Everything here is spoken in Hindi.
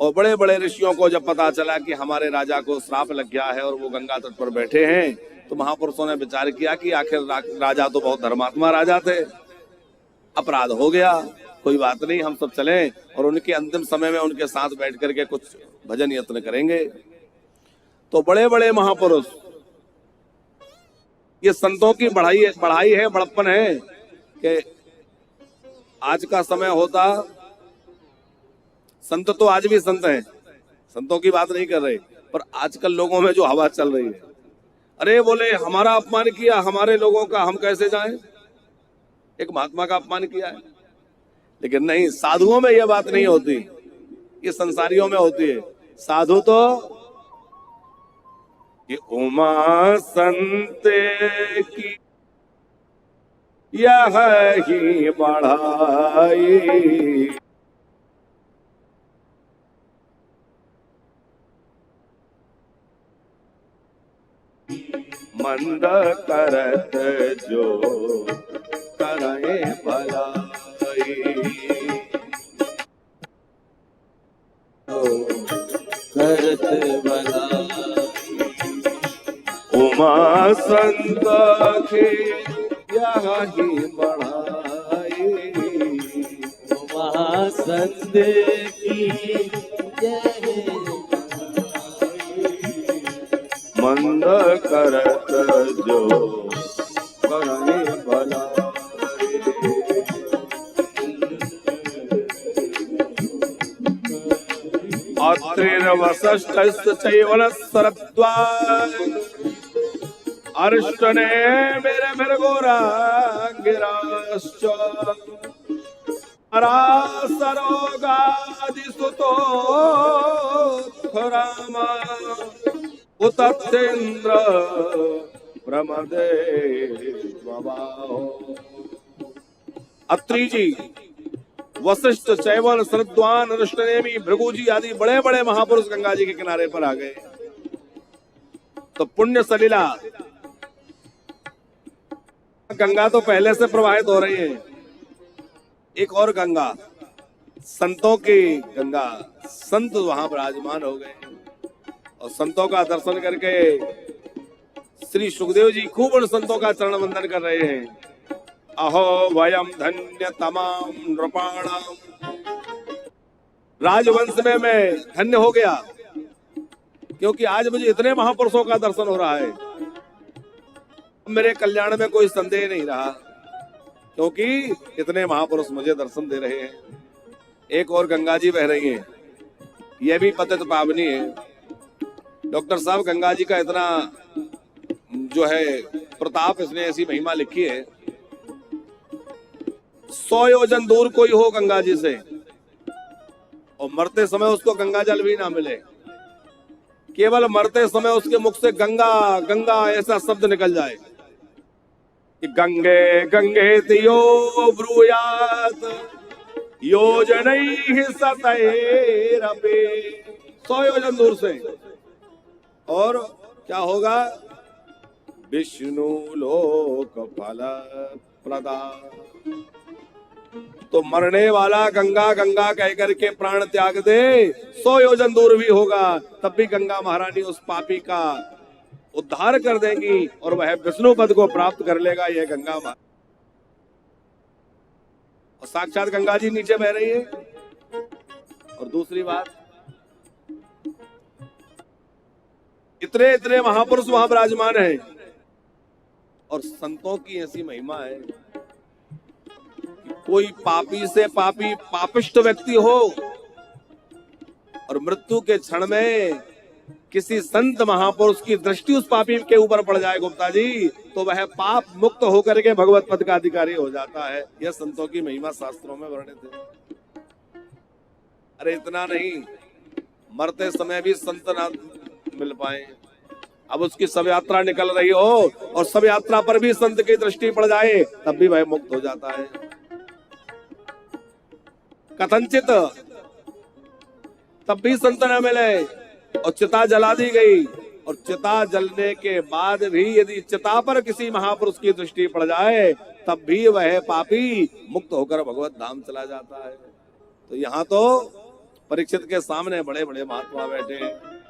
और बड़े बड़े ऋषियों को जब पता चला कि हमारे राजा को श्राप लग गया है और वो गंगा तट पर बैठे हैं, तो महापुरुषों ने विचार किया कि आखिर राजा तो बहुत धर्मात्मा राजा थे, अपराध हो गया, कोई बात नहीं, हम सब चलें और उनके अंतिम समय में उनके साथ बैठ करके कुछ भजन यत्न करेंगे। तो बड़े बड़े महापुरुष, ये संतों की बढ़ाई है, बड़प्पन है कि आज का समय होता, संत तो आज भी संत हैं, संतों की बात नहीं कर रहे, पर आजकल लोगों में जो हवा चल रही है, अरे बोले हमारा अपमान किया, हमारे लोगों का, हम कैसे जाएं? एक महात्मा का अपमान किया है। लेकिन नहीं, साधुओं में यह बात नहीं होती, ये संसारियों में होती है। साधु तो ये उमा संत की यह ही बढ़ाई, मंद करत जो करे भलाई, करत भलाई। उमा संत के यही बढ़ाई, उमा संत की जय, मंद करत जो करे भलाई। अत्रिर्वसिष्ठश्च चैवनस्सरद्वार अर्ष्टने गिराश्च परासरोगादिसुतो रामा उतत्सेन्द्र प्रमदे स्वभाव। अत्रि जी, वशिष्ठ, चैवन, शरद्वान, अरिष्टनेमी, भृगु जी आदि बड़े बड़े महापुरुष गंगा जी के किनारे पर आ गए। तो पुण्य सलिला गंगा तो पहले से प्रवाहित हो रही है, एक और गंगा, संतों की गंगा, संत वहां विराजमान हो गए और संतों का दर्शन करके श्री सुखदेव जी खूब उन संतों का चरण वंदन कर रहे हैं। अहो वयम धन्य तमाम नृपाणाम, राजवंश में मैं धन्य हो गया, क्योंकि आज मुझे इतने महापुरुषों का दर्शन हो रहा है। मेरे कल्याण में कोई संदेह नहीं रहा, क्योंकि इतने महापुरुष मुझे दर्शन दे रहे हैं। एक और गंगा जी बह रही हैं, यह भी पतित पावनी है। डॉक्टर साहब, गंगा जी का इतना जो है प्रताप, इसने ऐसी महिमा लिखी है, 100 योजन दूर कोई हो गंगा जी से और मरते समय उसको गंगा जल भी ना मिले, केवल मरते समय उसके मुख से गंगा गंगा ऐसा शब्द निकल जाए कि गंगे गंगे तियो ब्रूयात योजनैः सतैरपि, 100 योजन दूर से। और क्या होगा? विष्णु लोक फल प्रदा। तो मरने वाला गंगा गंगा कहकर के प्राण त्याग दे, 100 योजन दूर भी होगा, तब भी गंगा महारानी उस पापी का उद्धार कर देंगी और वह विष्णु पद को प्राप्त कर लेगा। यह गंगा महारानी, और साक्षात गंगा जी नीचे बह रही है। और दूसरी बात, इतने इतने महापुरुष वहां विराजमान है और संतों की ऐसी महिमा है, कोई पापी से पापी पापिष्ट व्यक्ति हो और मृत्यु के क्षण में किसी संत महापुरुष की दृष्टि उस पापी के ऊपर पड़ जाए गुप्ता जी, तो वह पाप मुक्त होकर के भगवत पद का अधिकारी हो जाता है। यह संतों की महिमा शास्त्रों में वर्णित है। अरे इतना नहीं, मरते समय भी संत ना मिल पाए, अब उसकी शव यात्रा निकल रही हो और शव यात्रा पर भी संत की दृष्टि पड़ जाए, तब भी वह मुक्त हो जाता है। कथनचित तब भी संत न मिले और चिता जला दी गई, और चिता जलने के बाद भी यदि चिता पर किसी महापुरुष की दृष्टि पड़ जाए, तब भी वह पापी मुक्त होकर भगवत धाम चला जाता है। तो यहाँ तो परीक्षित के सामने बड़े बड़े महात्मा बैठे हैं।